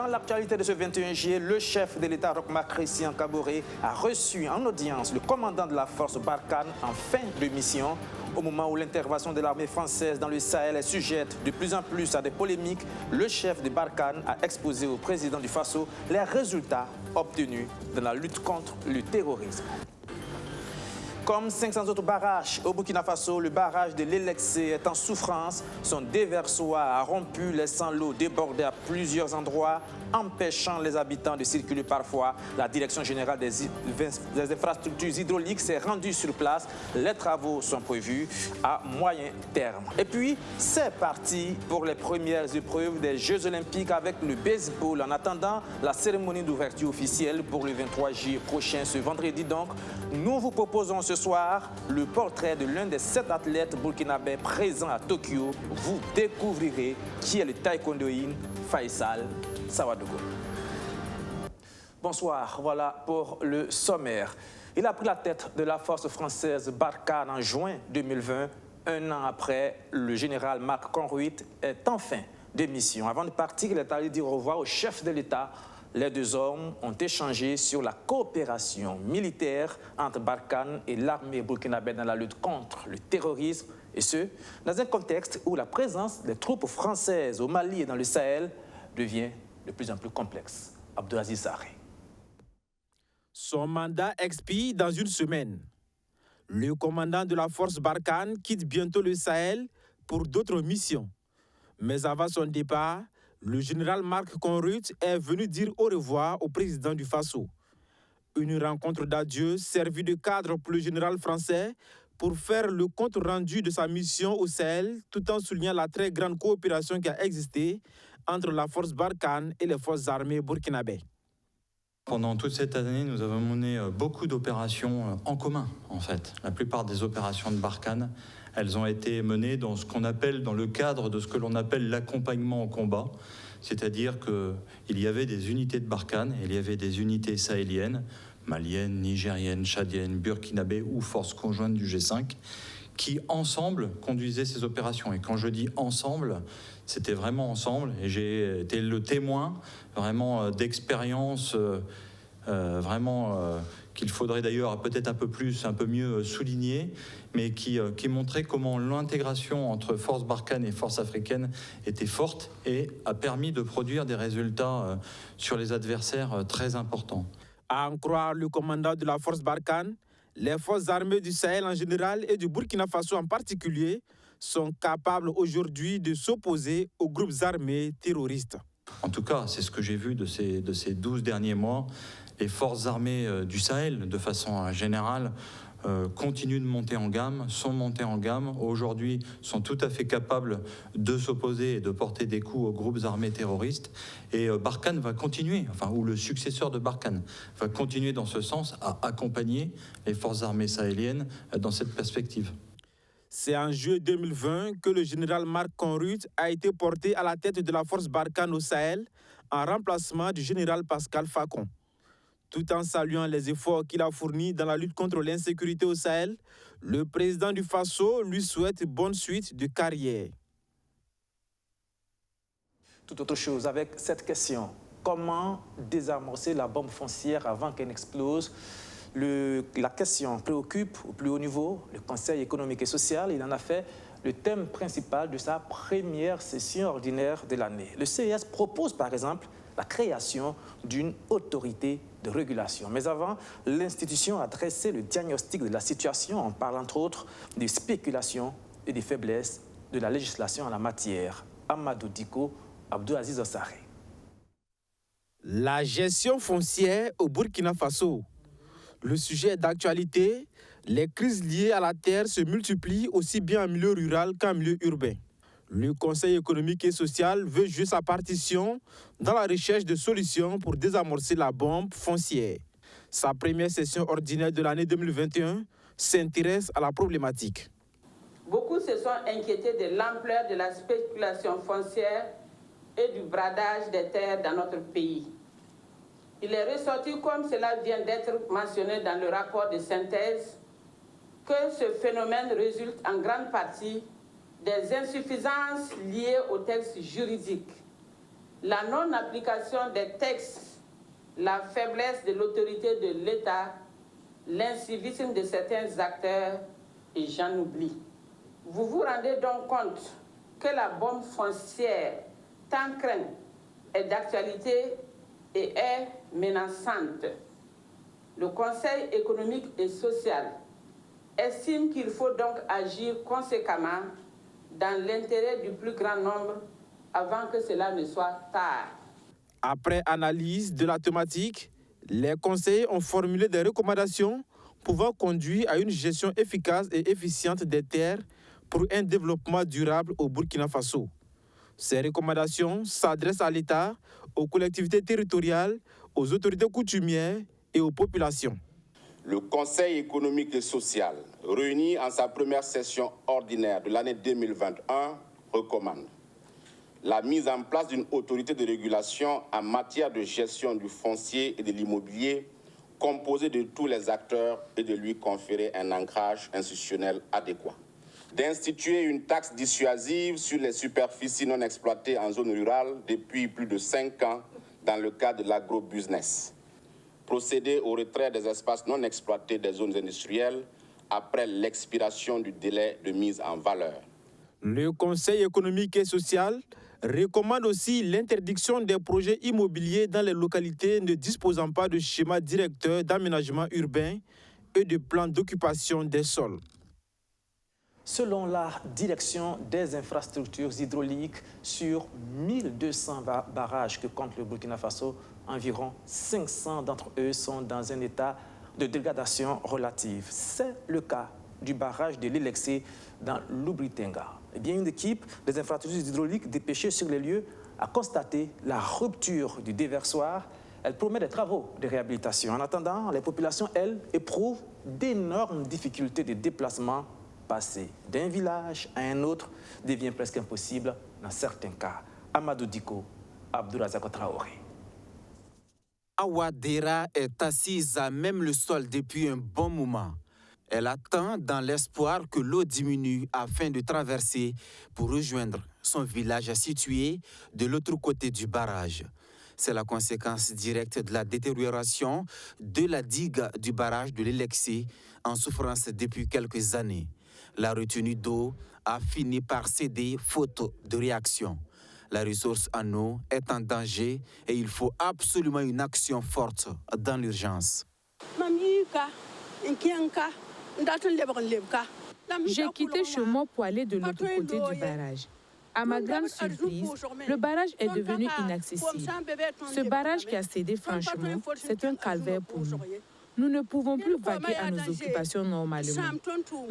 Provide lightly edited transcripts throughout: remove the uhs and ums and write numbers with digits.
Dans l'actualité de ce 21 juillet, le chef de l'État, Roch-Marc Christian Kaboré, a reçu en audience le commandant de la force Barkhane en fin de mission. Au moment où l'intervention de l'armée française dans le Sahel est sujette de plus en plus à des polémiques, le chef de Barkhane a exposé au président du Faso les résultats obtenus dans la lutte contre le terrorisme. Comme 500 autres barrages au Burkina Faso, le barrage de l'Elexé est en souffrance. Son déversoir a rompu, laissant l'eau déborder à plusieurs endroits, empêchant les habitants de circuler parfois. La Direction générale des infrastructures hydrauliques s'est rendue sur place. Les travaux sont prévus à moyen terme. Et puis, c'est parti pour les premières épreuves des Jeux Olympiques avec le baseball. En attendant la cérémonie d'ouverture officielle pour le 23 juillet prochain, ce vendredi donc, nous vous proposons ce soir le portrait de l'un des 7 athlètes burkinabés présents à Tokyo. Vous découvrirez qui est le taekwondoïne Faisal Sawadogo. Bonsoir, voilà pour le sommaire. Il a pris la tête de la force française Barkhane en juin 2020. Un an après, le général Marc Conruit est enfin de mission. Avant de partir, il est allé dire au revoir au chef de l'État. Les deux hommes ont échangé sur la coopération militaire entre Barkhane et l'armée burkinabé dans la lutte contre le terrorisme, et ce, dans un contexte où la présence des troupes françaises au Mali et dans le Sahel devient de plus en plus complexe. Abdelaziz Sarré. Son mandat expire dans une semaine. Le commandant de la force Barkhane quitte bientôt le Sahel pour d'autres missions. Mais avant son départ, le général Marc Conruit est venu dire au revoir au président du Faso. Une rencontre d'adieu servie de cadre pour le général français pour faire le compte rendu de sa mission au Sahel, tout en soulignant la très grande coopération qui a existé entre la force Barkhane et les forces armées burkinabées. Pendant toute cette année, nous avons mené beaucoup d'opérations en commun, en fait. La plupart des opérations de Barkhane, elles ont été menées dans ce qu'on appelle, dans le cadre de ce que l'on appelle l'accompagnement au combat, c'est-à-dire qu'il y avait des unités de Barkhane, et il y avait des unités sahéliennes, maliennes, nigériennes, tchadiennes, burkinabées ou forces conjointes du G5, qui ensemble conduisaient ces opérations. Et quand je dis ensemble, c'était vraiment ensemble, et j'ai été le témoin vraiment d'expériences qu'il faudrait d'ailleurs peut-être un peu mieux souligner, mais qui montrait comment l'intégration entre forces Barkhane et forces africaines était forte et a permis de produire des résultats sur les adversaires très importants. À en croire le commandant de la force Barkhane, les forces armées du Sahel en général et du Burkina Faso en particulier sont capables aujourd'hui de s'opposer aux groupes armés terroristes. En tout cas, c'est ce que j'ai vu de ces 12 derniers mois. Les forces armées du Sahel, de façon générale, continuent de monter en gamme, sont montées en gamme. Aujourd'hui, sont tout à fait capables de s'opposer et de porter des coups aux groupes armés terroristes. Et Barkhane va continuer, ou le successeur de Barkhane, va continuer dans ce sens à accompagner les forces armées sahéliennes dans cette perspective. C'est en juillet 2020 que le général Marc Conruit a été porté à la tête de la force Barkhane au Sahel en remplacement du général Pascal Facon. Tout en saluant les efforts qu'il a fournis dans la lutte contre l'insécurité au Sahel, le président du Faso lui souhaite bonne suite de carrière. Tout autre chose avec cette question. Comment désamorcer la bombe foncière avant qu'elle n'explose? La question préoccupe au plus haut niveau le Conseil économique et social. Il en a fait le thème principal de sa première session ordinaire de l'année. Le CES propose par exemple la création d'une autorité de régulation. Mais avant, l'institution a dressé le diagnostic de la situation en parlant entre autres des spéculations et des faiblesses de la législation en la matière. Amadou Diko, Abdelaziz Sarré. La gestion foncière au Burkina Faso. Le sujet est d'actualité. Les crises liées à la terre se multiplient aussi bien en milieu rural qu'en milieu urbain. Le Conseil économique et social veut jouer sa partition dans la recherche de solutions pour désamorcer la bombe foncière. Sa première session ordinaire de l'année 2021 s'intéresse à la problématique. Beaucoup se sont inquiétés de l'ampleur de la spéculation foncière et du bradage des terres dans notre pays. Il est ressorti, comme cela vient d'être mentionné dans le rapport de synthèse, que ce phénomène résulte en grande partie des insuffisances liées aux textes juridiques, la non-application des textes, la faiblesse de l'autorité de l'État, l'incivisme de certains acteurs, et j'en oublie. Vous vous rendez donc compte que la bombe foncière, tant crainte, est d'actualité et est menaçante. Le Conseil économique et social estime qu'il faut donc agir conséquemment dans l'intérêt du plus grand nombre avant que cela ne soit tard. Après analyse de la thématique, les conseillers ont formulé des recommandations pouvant conduire à une gestion efficace et efficiente des terres pour un développement durable au Burkina Faso. Ces recommandations s'adressent à l'État, aux collectivités territoriales, aux autorités coutumières et aux populations. Le Conseil économique et social, réuni en sa première session ordinaire de l'année 2021, recommande la mise en place d'une autorité de régulation en matière de gestion du foncier et de l'immobilier composée de tous les acteurs et de lui conférer un ancrage institutionnel adéquat. D'instituer une taxe dissuasive sur les superficies non exploitées en zone rurale depuis plus de 5 ans dans le cadre de l'agro-business. Procéder au retrait des espaces non exploités des zones industrielles après l'expiration du délai de mise en valeur. Le Conseil économique et social recommande aussi l'interdiction des projets immobiliers dans les localités ne disposant pas de schéma directeur d'aménagement urbain et de plan d'occupation des sols. Selon la direction des infrastructures hydrauliques, sur 1200 barrages que compte le Burkina Faso, environ 500 d'entre eux sont dans un état de dégradation relative. C'est le cas du barrage de l'Elexé dans l'Oubritenga. Eh bien, une équipe des infrastructures hydrauliques dépêchée sur les lieux a constaté la rupture du déversoir. Elle promet des travaux de réhabilitation. En attendant, les populations, elles, éprouvent d'énormes difficultés de déplacement. Passer d'un village à un autre devient presque impossible dans certains cas. Amadou Diko, Abdourazak Traoré. Awadera est assise à même le sol depuis un bon moment. Elle attend dans l'espoir que l'eau diminue afin de traverser pour rejoindre son village situé de l'autre côté du barrage. C'est la conséquence directe de la détérioration de la digue du barrage de l'Elexé en souffrance depuis quelques années. La retenue d'eau a fini par céder faute de réaction. La ressource en eau est en danger et il faut absolument une action forte dans l'urgence. J'ai quitté chez moi pour aller de l'autre côté du barrage. À ma grande surprise, le barrage est devenu inaccessible. Ce barrage qui a cédé franchement, c'est un calvaire pour nous. Nous ne pouvons plus vaquer à nos occupations normalement.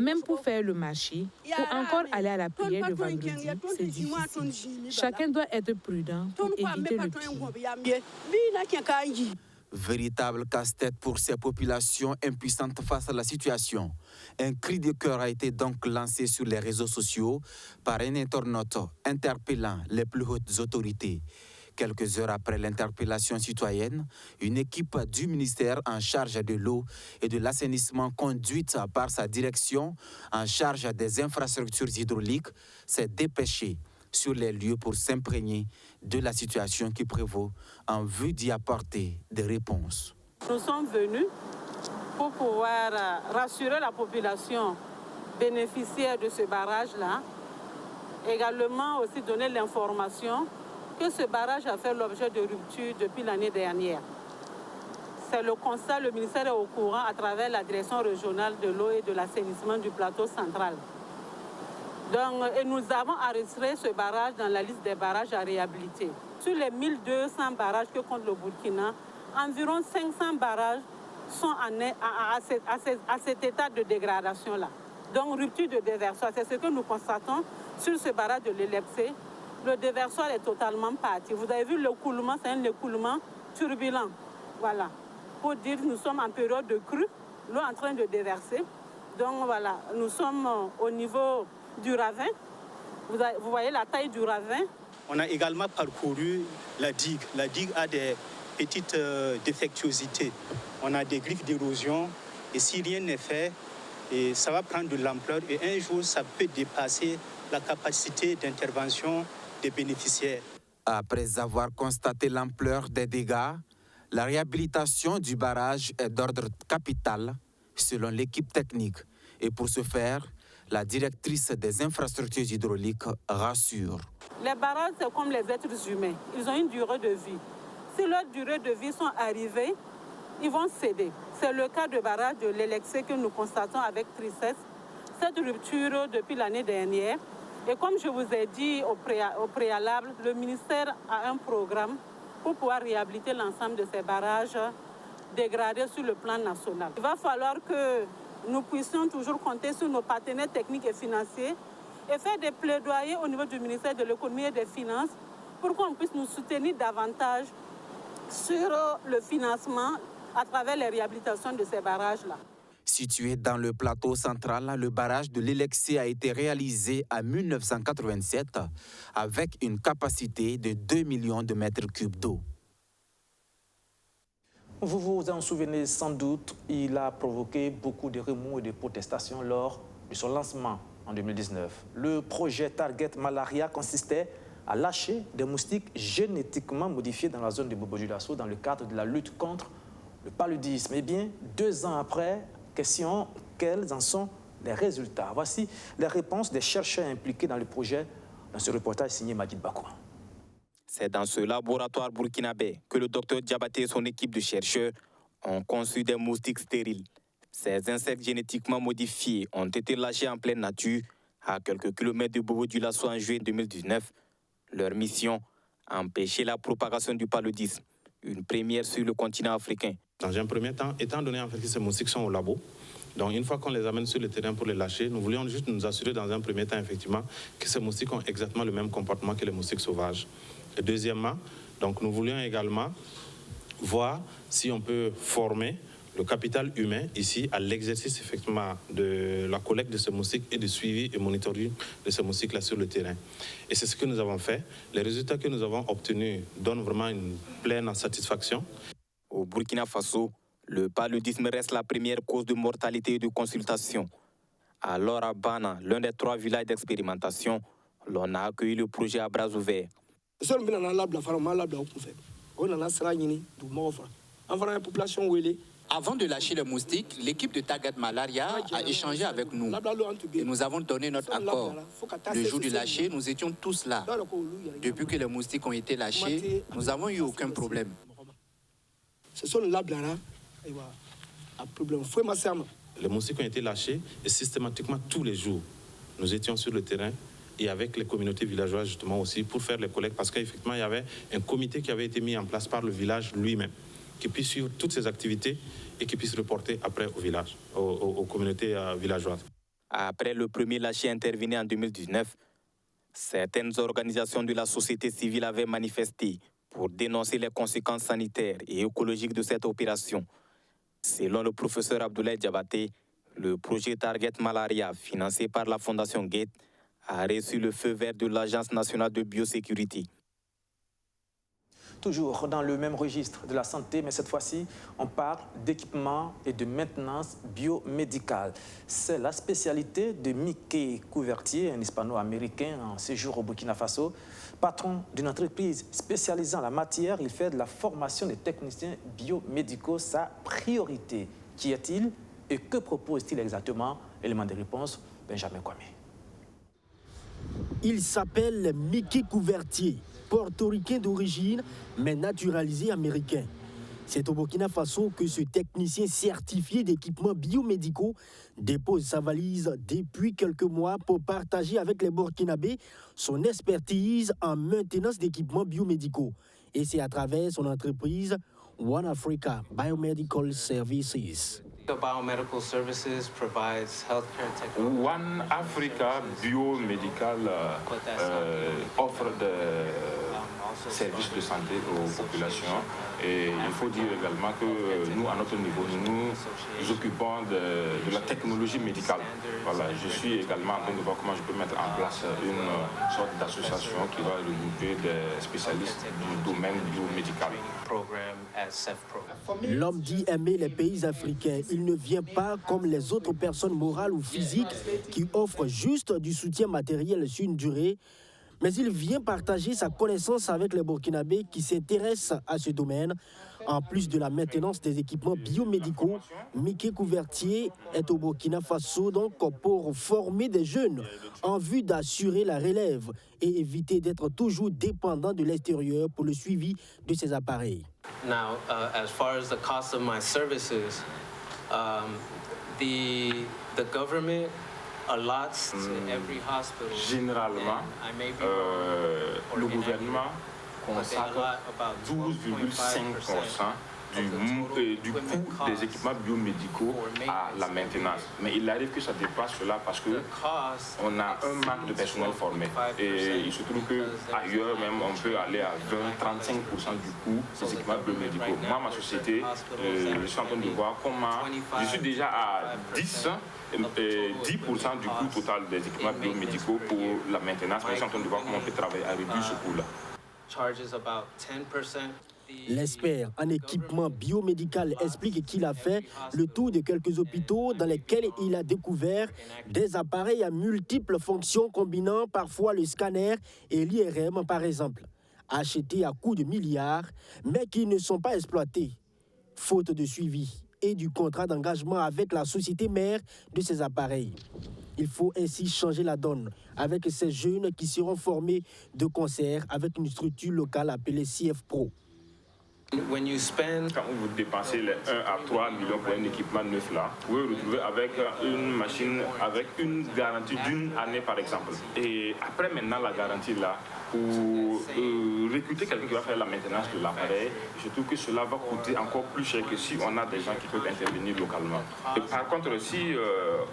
Même pour faire le marché, ou encore aller à la prière de vendredi, c'est difficile. Chacun doit être prudent pour éviter le pire. Véritable casse-tête pour ces populations impuissantes face à la situation. Un cri de cœur a été donc lancé sur les réseaux sociaux par un internaute interpellant les plus hautes autorités. Quelques heures après l'interpellation citoyenne, une équipe du ministère en charge de l'eau et de l'assainissement conduite par sa direction en charge des infrastructures hydrauliques s'est dépêchée sur les lieux pour s'imprégner de la situation qui prévaut en vue d'y apporter des réponses. Nous sommes venus pour pouvoir rassurer la population bénéficiaire de ce barrage-là, également aussi donner l'information que ce barrage a fait l'objet de rupture depuis l'année dernière. C'est le constat, le ministère est au courant à travers la direction régionale de l'eau et de l'assainissement du plateau central. Donc, et nous avons enregistré ce barrage dans la liste des barrages à réhabiliter. Sur les 1200 barrages que compte le Burkina, environ 500 barrages sont à cet état de dégradation-là. Donc, rupture de déversoir, c'est ce que nous constatons sur ce barrage de l'Elexé. Le déversoir est totalement parti. Vous avez vu l'écoulement, c'est un écoulement turbulent. Voilà. Pour dire que nous sommes en période de crue, l'eau est en train de déverser. Donc voilà, nous sommes au niveau du ravin. Vous voyez la taille du ravin. On a également parcouru la digue. La digue a des petites défectuosités. On a des griffes d'érosion et si rien n'est fait, et ça va prendre de l'ampleur et un jour, ça peut dépasser la capacité d'intervention des bénéficiaires. Après avoir constaté l'ampleur des dégâts, la réhabilitation du barrage est d'ordre capital selon l'équipe technique. Et pour ce faire, la directrice des infrastructures hydrauliques rassure. Les barrages, c'est comme les êtres humains. Ils ont une durée de vie. Si leur durée de vie sont arrivées, ils vont céder. C'est le cas du barrage de l'Elexé que nous constatons avec tristesse. Cette rupture depuis l'année dernière. Et comme je vous ai dit au préalable, le ministère a un programme pour pouvoir réhabiliter l'ensemble de ces barrages dégradés sur le plan national. Il va falloir que nous puissions toujours compter sur nos partenaires techniques et financiers et faire des plaidoyers au niveau du ministère de l'Économie et des Finances pour qu'on puisse nous soutenir davantage sur le financement à travers les réhabilitations de ces barrages-là. Situé dans le plateau central, le barrage de l'Elexé a été réalisé en 1987 avec une capacité de 2 millions de mètres cubes d'eau. Vous vous en souvenez sans doute, il a provoqué beaucoup de remous et de protestations lors de son lancement en 2019. Le projet Target Malaria consistait à lâcher des moustiques génétiquement modifiés dans la zone de Bobo-Dioulasso dans le cadre de la lutte contre le paludisme. Eh bien, 2 ans après, question, quels en sont les résultats? Voici les réponses des chercheurs impliqués dans le projet dans ce reportage signé Majid Bakoua. C'est dans ce laboratoire burkinabé que le docteur Diabaté et son équipe de chercheurs ont conçu des moustiques stériles. Ces insectes génétiquement modifiés ont été lâchés en pleine nature à quelques kilomètres de Bobo-Dioulasso en juillet 2019. Leur mission, empêcher la propagation du paludisme, une première sur le continent africain. Dans un premier temps, étant donné en fait que ces moustiques sont au labo, donc une fois qu'on les amène sur le terrain pour les lâcher, nous voulions juste nous assurer dans un premier temps effectivement que ces moustiques ont exactement le même comportement que les moustiques sauvages. Et deuxièmement, donc nous voulions également voir si on peut former le capital humain ici à l'exercice effectivement de la collecte de ces moustiques et de suivi et monitoring de ces moustiques-là sur le terrain. Et c'est ce que nous avons fait. Les résultats que nous avons obtenus donnent vraiment une pleine satisfaction. Au Burkina Faso, le paludisme reste la première cause de mortalité et de consultation. Alors à Bana, l'un des 3 villages d'expérimentation, l'on a accueilli le projet à bras ouverts. Avant de lâcher le moustique, l'équipe de Target Malaria a échangé avec nous et nous avons donné notre accord. Le jour du lâcher, nous étions tous là. Depuis que les moustiques ont été lâchés, nous n'avons eu aucun problème. Les moustiques ont été lâchés et systématiquement tous les jours, nous étions sur le terrain et avec les communautés villageoises justement aussi pour faire les collectes parce qu'effectivement il y avait un comité qui avait été mis en place par le village lui-même qui puisse suivre toutes ces activités et qui puisse reporter après au village, aux communautés villageoises. Après le premier lâcher intervenu en 2019, certaines organisations de la société civile avaient manifesté pour dénoncer les conséquences sanitaires et écologiques de cette opération. Selon le professeur Abdoulaye Diabaté, le projet Target Malaria, financé par la Fondation Gates, a reçu le feu vert de l'Agence nationale de biosécurité. Toujours dans le même registre de la santé, mais cette fois-ci, on parle d'équipement et de maintenance biomédicale. C'est la spécialité de Mickey Couvertier, un hispano-américain en séjour au Burkina Faso. Patron d'une entreprise spécialisée en la matière, il fait de la formation des techniciens biomédicaux sa priorité. Qui est-il et que propose-t-il exactement? Élément de réponse, Benjamin Kwame. Il s'appelle Mickey Couvertier, portoricain d'origine, mais naturalisé américain. C'est au Burkina Faso que ce technicien certifié d'équipements biomédicaux dépose sa valise depuis quelques mois pour partager avec les Burkinabés son expertise en maintenance d'équipements biomédicaux. Et c'est à travers son entreprise One Africa Biomedical Services. The biomedical services provides healthcare technology. One Africa Biomedical offre des services de santé aux populations et il faut dire également que nous, à notre niveau, nous nous occupons de la technologie médicale. Voilà, je suis également en train de voir comment je peux mettre en place une sorte d'association qui va regrouper des spécialistes du domaine biomédical. L'homme dit aimer les pays africains. Il ne vient pas comme les autres personnes morales ou physiques qui offrent juste du soutien matériel sur une durée, Mais il vient partager sa connaissance avec les Burkinabés qui s'intéressent à ce domaine. En plus de la maintenance des équipements biomédicaux, Mickey Couvertier est au Burkina Faso donc pour former des jeunes en vue d'assurer la relève et éviter d'être toujours dépendant de l'extérieur pour le suivi de ces appareils. Now, as far as the cost of my services, the government allots to every hospital. Généralement, le gouvernement consacre 12,5% du coût des équipements biomédicaux à la maintenance. Mais il arrive que ça dépasse cela parce qu'on a un manque de personnel formé. Et il se trouve qu'ailleurs même, on peut aller à 20-35% du coût des équipements biomédicaux. Moi, ma société, je suis en train de voir comment... Je suis déjà à 10% du coût total des équipements biomédicaux pour la maintenance. Mais je suis en train de voir comment on peut travailler à réduire ce coût-là. L'expert en équipement biomédical explique qu'il a fait le tour de quelques hôpitaux dans lesquels il a découvert des appareils à multiples fonctions combinant parfois le scanner et l'IRM par exemple, achetés à coût de milliards mais qui ne sont pas exploités, faute de suivi et du contrat d'engagement avec la société mère de ces appareils. Il faut ainsi changer la donne avec ces jeunes qui seront formés de concert avec une structure locale appelée CF Pro. Quand vous dépensez les 1 à 3 millions pour un équipement neuf là, vous pouvez vous retrouver avec une machine avec une garantie d'1 année par exemple. Et après maintenant la garantie là, pour recruter quelqu'un qui va faire la maintenance de l'appareil, je trouve que cela va coûter encore plus cher que si on a des gens qui peuvent intervenir localement. Et par contre, si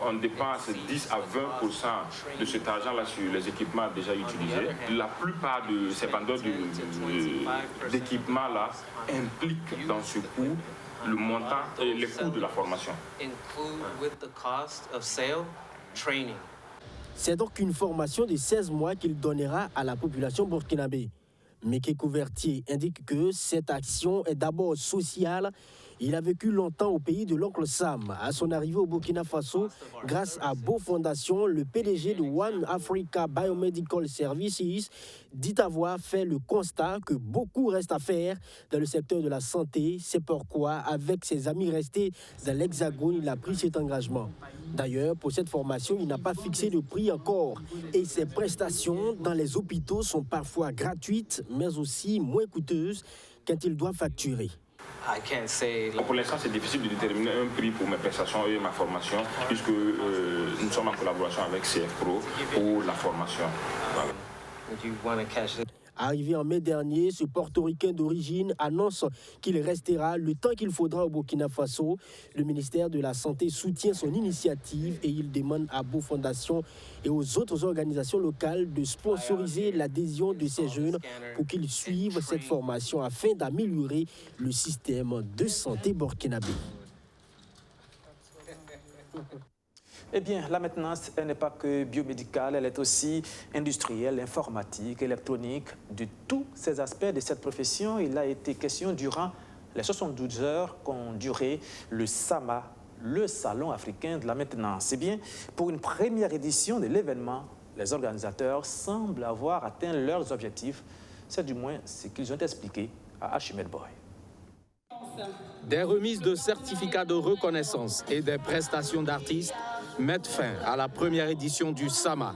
on dépense 10 à 20% de cet argent-là sur les équipements déjà utilisés, la plupart de ces vendeurs d'équipements-là impliquent dans ce coût le montant et les coûts de la formation. C'est donc une formation de 16 mois qu'il donnera à la population burkinabé. Mickey Couvertier indique que cette action est d'abord sociale. Il a vécu longtemps au pays de l'oncle Sam. À son arrivée au Burkina Faso, grâce à Beau Fondation, le PDG de One Africa Biomedical Services dit avoir fait le constat que beaucoup reste à faire dans le secteur de la santé. C'est pourquoi, avec ses amis restés dans l'Hexagone, il a pris cet engagement. D'ailleurs, pour cette formation, il n'a pas fixé de prix encore. Et ses prestations dans les hôpitaux sont parfois gratuites, mais aussi moins coûteuses quand il doit facturer. Pour l'instant, c'est difficile de déterminer un prix pour mes prestations et ma formation, puisque nous sommes en collaboration avec CF Pro pour la formation. Voilà. Arrivé en mai dernier, ce portoricain d'origine annonce qu'il restera le temps qu'il faudra au Burkina Faso. Le ministère de la Santé soutient son initiative et il demande à Beau Fondation et aux autres organisations locales de sponsoriser l'adhésion de ces jeunes pour qu'ils suivent cette formation afin d'améliorer le système de santé burkinabé. Eh bien, la maintenance, elle n'est pas que biomédicale, elle est aussi industrielle, informatique, électronique. De tous ces aspects de cette profession, il a été question durant les 72 heures qu'ont duré le SAMA, le Salon africain de la maintenance. Eh bien, pour une première édition de l'événement, les organisateurs semblent avoir atteint leurs objectifs. C'est du moins ce qu'ils ont expliqué à Archimède Boy. Des remises de certificats de reconnaissance et des prestations d'artistes mettent fin à la première édition du SAMA,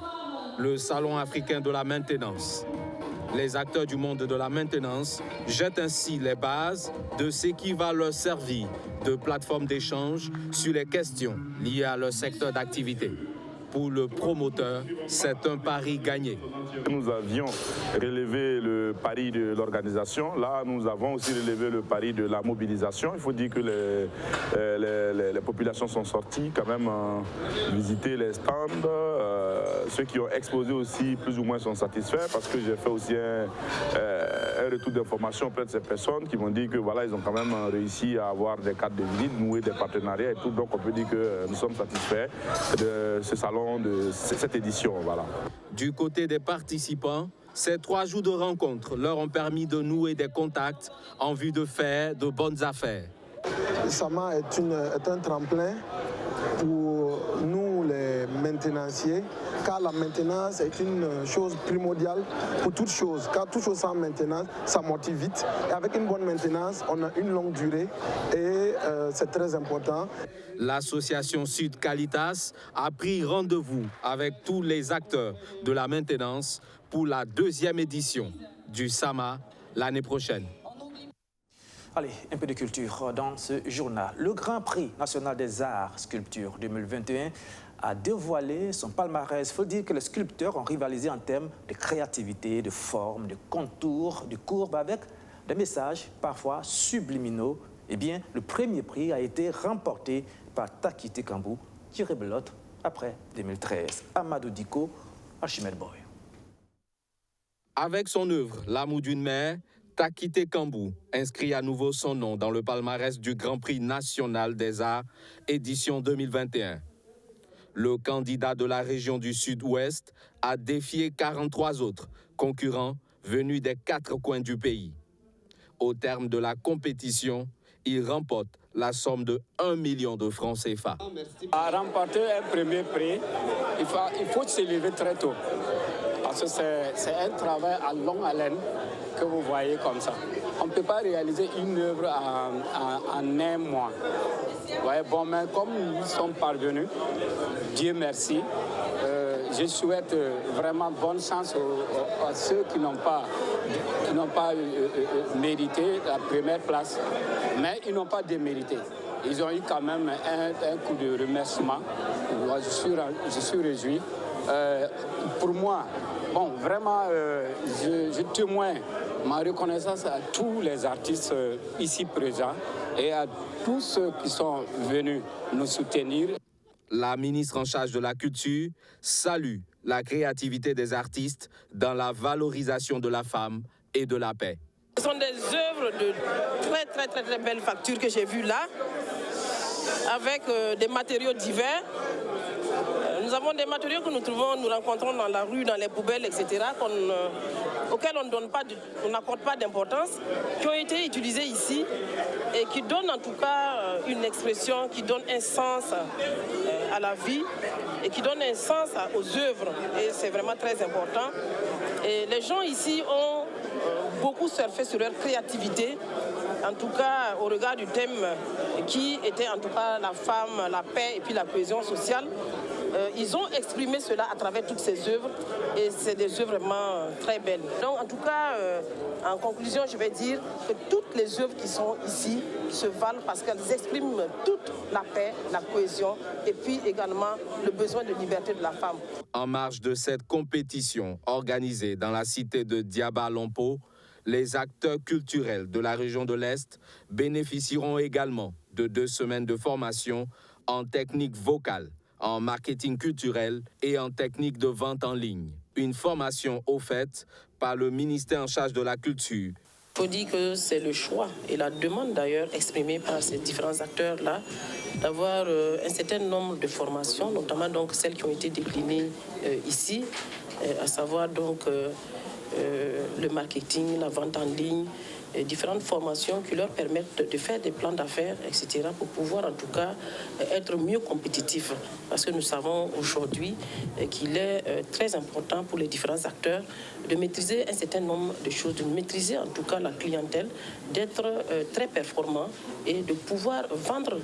le Salon africain de la maintenance. Les acteurs du monde de la maintenance jettent ainsi les bases de ce qui va leur servir de plateforme d'échange sur les questions liées à leur secteur d'activité. Pour le promoteur, c'est un pari gagné. Nous avions relevé le pari de l'organisation. Là, nous avons aussi relevé le pari de la mobilisation. Il faut dire que les populations sont sorties quand même visiter les stands. Ceux qui ont exposé aussi, plus ou moins, sont satisfaits parce que j'ai fait aussi un retour d'information auprès de ces personnes qui m'ont dit que voilà, ils ont quand même réussi à avoir des cartes de visite, nouer des partenariats et tout. Donc, on peut dire que nous sommes satisfaits de ce salon, de cette édition. Voilà. Du côté des participants, ces 3 jours de rencontres leur ont permis de nouer des contacts en vue de faire de bonnes affaires. Le SAMA est un tremplin pour nous, les des maintenanciers, car la maintenance est une chose primordiale pour toute chose. Car toute chose sans maintenance, ça amortit vite. Et avec une bonne maintenance, on a une longue durée et c'est très important. L'association Sud Qualitas a pris rendez-vous avec tous les acteurs de la maintenance pour la 2e édition du SAMA l'année prochaine. Allez, un peu de culture dans ce journal. Le Grand Prix national des arts sculpture 2021 a dévoilé son palmarès. Il faut dire que les sculpteurs ont rivalisé en termes de créativité, de forme, de contours, de courbes, avec des messages parfois subliminaux. Eh bien, le premier prix a été remporté par Takite Kambou, qui rebelote après 2013. Amadou Diko, Archimède Boy. Avec son œuvre « L'amour d'une mère », Takite Kambou inscrit à nouveau son nom dans le palmarès du Grand Prix national des arts, édition 2021. Le candidat de la région du Sud-Ouest a défié 43 autres concurrents venus des 4 coins du pays. Au terme de la compétition, il remporte la somme de 1 million de francs CFA. À remporter un premier prix, il faut se lever très tôt. Parce que c'est un travail à longue haleine que vous voyez comme ça. On ne peut pas réaliser une œuvre en un mois. Ouais, bon, mais comme nous sommes parvenus, Dieu merci, je souhaite vraiment bonne chance à ceux qui n'ont pas mérité la première place, mais ils n'ont pas démérité. Ils ont eu quand même un coup de remerciement. Je suis réjoui. Pour moi, bon, vraiment, je témoigne ma reconnaissance à tous les artistes ici présents et à tous ceux qui sont venus nous soutenir. La ministre en charge de la culture salue la créativité des artistes dans la valorisation de la femme et de la paix. Ce sont des œuvres de très belle facture que j'ai vues là, avec des matériaux divers. Nous avons des matériaux que nous rencontrons dans la rue, dans les poubelles, etc., auxquels on n'accorde pas d'importance, qui ont été utilisés ici et qui donnent en tout cas une expression, qui donne un sens à la vie et qui donne un sens aux œuvres. Et c'est vraiment très important. Et les gens ici ont beaucoup surfé sur leur créativité, en tout cas au regard du thème qui était en tout cas la femme, la paix et puis la cohésion sociale. Ils ont exprimé cela à travers toutes ces œuvres et c'est des œuvres vraiment très belles. Donc en tout cas, en conclusion, je vais dire que toutes les œuvres qui sont ici se valent parce qu'elles expriment toute la paix, la cohésion et puis également le besoin de liberté de la femme. En marge de cette compétition organisée dans la cité de Diaba-Lompo, les acteurs culturels de la région de l'Est bénéficieront également de 2 semaines de formation en technique vocale, en marketing culturel et en technique de vente en ligne. Une formation offerte par le ministère en charge de la culture. Il faut dire que c'est le choix et la demande d'ailleurs exprimée par ces différents acteurs-là d'avoir un certain nombre de formations, notamment donc celles qui ont été déclinées ici, à savoir donc le marketing, la vente en ligne, différentes formations qui leur permettent de faire des plans d'affaires, etc., pour pouvoir en tout cas être mieux compétitifs. Parce que nous savons aujourd'hui qu'il est très important pour les différents acteurs de maîtriser un certain nombre de choses, de maîtriser en tout cas la clientèle, d'être très performant et de pouvoir vendre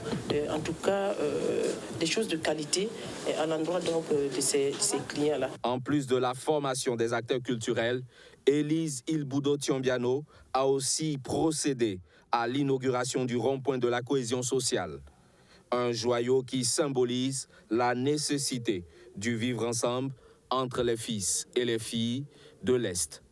en tout cas des choses de qualité à l'endroit donc de ces clients-là. En plus de la formation des acteurs culturels, Élise Ilboudo Tiombiano a aussi procédé à l'inauguration du rond-point de la cohésion sociale. Un joyau qui symbolise la nécessité du vivre ensemble entre les fils et les filles de l'Est.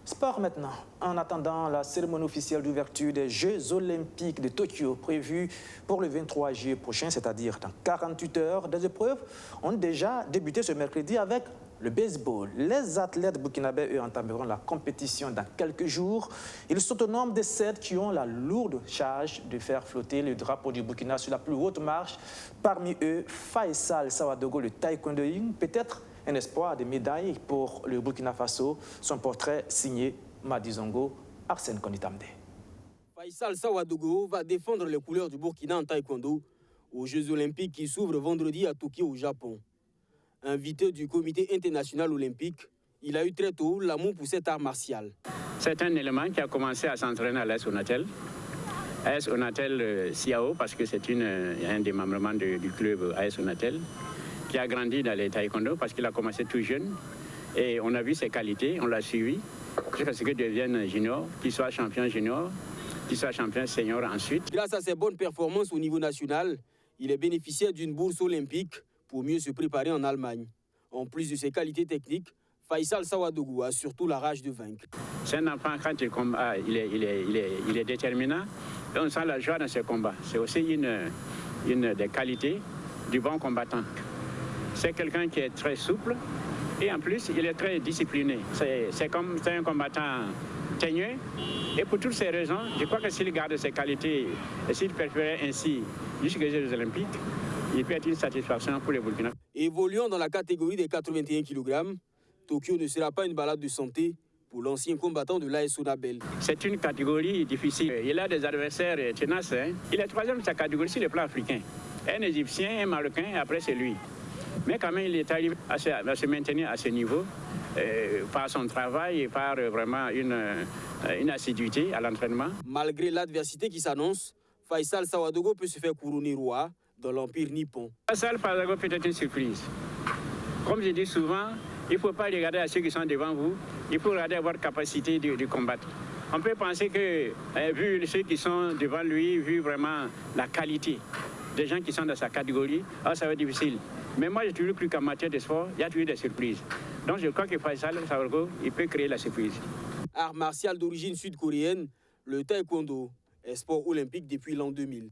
Sport maintenant. En attendant la cérémonie officielle d'ouverture des Jeux Olympiques de Tokyo prévue pour le 23 juillet prochain, c'est-à-dire dans 48 heures, des épreuves ont déjà débuté ce mercredi avec le baseball. Les athlètes burkinabés, eux, entameront la compétition dans quelques jours. Ils sont au nombre de 7 qui ont la lourde charge de faire flotter le drapeau du Burkina sur la plus haute marche. Parmi eux, Faisal Sawadogo, le taekwondoïne, peut-être un espoir de médaille pour le Burkina Faso. Son portrait signé Madizongo, Arsène Konitamde. Faisal Sawadogo va défendre les couleurs du Burkina en taekwondo aux Jeux olympiques qui s'ouvrent vendredi à Tokyo au Japon. Invité du comité international olympique, il a eu très tôt l'amour pour cet art martial. C'est un élément qui a commencé à s'entraîner à l'AS Onatel. AS Onatel Siao, parce que c'est un démembrement du club AS Onatel, qui a grandi dans les taekwondo parce qu'il a commencé tout jeune. Et on a vu ses qualités, on l'a suivi, jusqu'à ce qu'il devienne junior, qu'il soit champion junior, qu'il soit champion senior ensuite. Grâce à ses bonnes performances au niveau national, il est bénéficiaire d'une bourse olympique pour mieux se préparer en Allemagne. En plus de ses qualités techniques, Faisal Sawadougou a surtout la rage de vaincre. C'est un enfant, quand il combat, il est déterminant. Et on sent la joie dans ses combats. C'est aussi une des qualités du bon combattant. C'est quelqu'un qui est très souple et en plus, il est très discipliné. C'est un combattant teigneux. Et pour toutes ces raisons, je crois que s'il garde ses qualités et s'il persévère ainsi jusqu'aux Jeux olympiques, il peut être une satisfaction pour les Burkina. Évoluant dans la catégorie des 81 kg, Tokyo ne sera pas une balade de santé pour l'ancien combattant de l'AS Onabel. C'est une catégorie difficile. Il a des adversaires tenaces. Il est troisième de sa catégorie sur le plan africain. Un Égyptien, un Marocain, et après c'est lui. Mais quand même, il est arrivé à se maintenir à ce niveau par son travail et par vraiment une assiduité à l'entraînement. Malgré l'adversité qui s'annonce, Faisal Sawadougou peut se faire couronner roi dans l'Empire nippon. Faisal Sawadougou peut être une surprise. Comme je dis souvent, il ne faut pas regarder à ceux qui sont devant vous, il faut regarder à votre capacité de combattre. On peut penser que, vu ceux qui sont devant lui, vu vraiment la qualité des gens qui sont dans sa catégorie, ça va être difficile. Mais moi, j'ai toujours cru qu'en matière de sport, il y a toujours des surprises. Donc je crois que Faisal Sawadougou, il peut créer la surprise. Art martial d'origine sud-coréenne, le taekwondo est sport olympique depuis l'an 2000.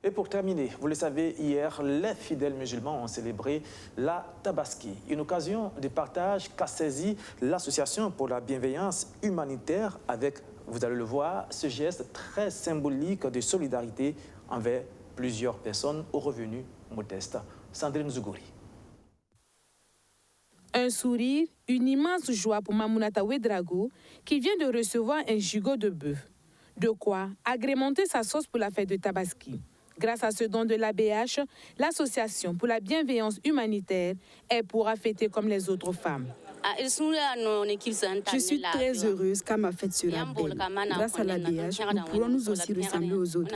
Et pour terminer, vous le savez, hier, les fidèles musulmans ont célébré la Tabaski, une occasion de partage qu'a saisi l'Association pour la bienveillance humanitaire avec, vous allez le voir, ce geste très symbolique de solidarité envers plusieurs personnes aux revenus modestes. Sandrine Zougouri. Un sourire, une immense joie pour Mamounata Ouedraogo qui vient de recevoir un gigot de bœuf. De quoi agrémenter sa sauce pour la fête de Tabaski. Grâce à ce don de l'ABH, l'Association pour la bienveillance humanitaire, elle pourra fêter comme les autres femmes. Je suis très heureuse car ma fête sera belle. Grâce à l'ABH, nous pourrons nous aussi ressembler aux autres.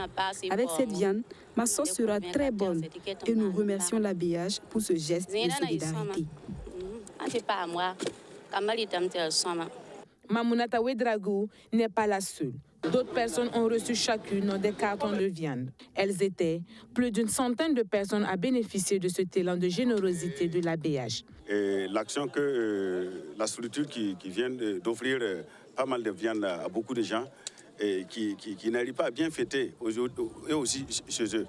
Avec cette viande, ma sauce sera très bonne et nous remercions l'ABH pour ce geste de solidarité. Mamounata Ouedraogo n'est pas la seule. D'autres personnes ont reçu chacune des cartons de viande. Elles étaient plus d'une centaine de personnes à bénéficier de ce élan de générosité de l'ABH. L'action que la structure qui vient d'offrir pas mal de viande à beaucoup de gens et qui n'arrivent pas à bien fêter eux aussi chez eux.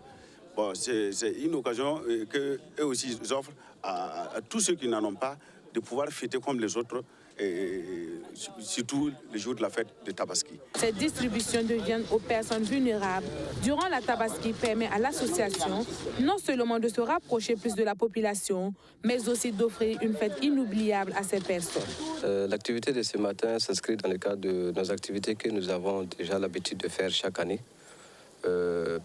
Bon, c'est une occasion qu'eux aussi offrent à tous ceux qui n'en ont pas de pouvoir fêter comme les autres, et surtout le jour de la fête de Tabaski. Cette distribution de viande aux personnes vulnérables durant la Tabaski permet à l'association non seulement de se rapprocher plus de la population, mais aussi d'offrir une fête inoubliable à ces personnes. L'activité de ce matin s'inscrit dans le cadre de nos activités que nous avons déjà l'habitude de faire chaque année,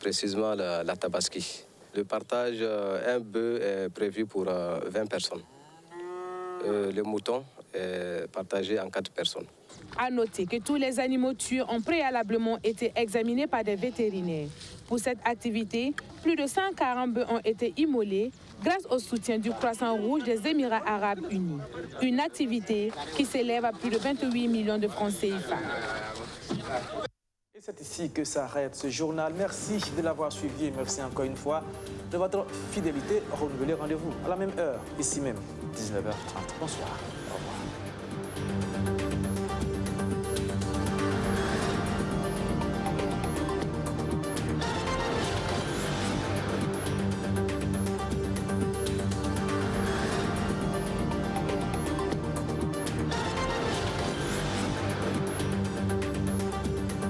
précisément la Tabaski. Le partage, un bœuf est prévu pour 20 personnes. Le mouton est partagé en 4 personnes. À noter que tous les animaux tués ont préalablement été examinés par des vétérinaires. Pour cette activité, plus de 140 bœufs ont été immolés grâce au soutien du Croissant Rouge des Émirats Arabes Unis. Une activité qui s'élève à plus de 28 millions de francs CFA. Et c'est ici que s'arrête ce journal. Merci de l'avoir suivi et merci encore une fois de votre fidélité. Renouvelez rendez-vous à la même heure, ici même, 19h30. Bonsoir. Au revoir.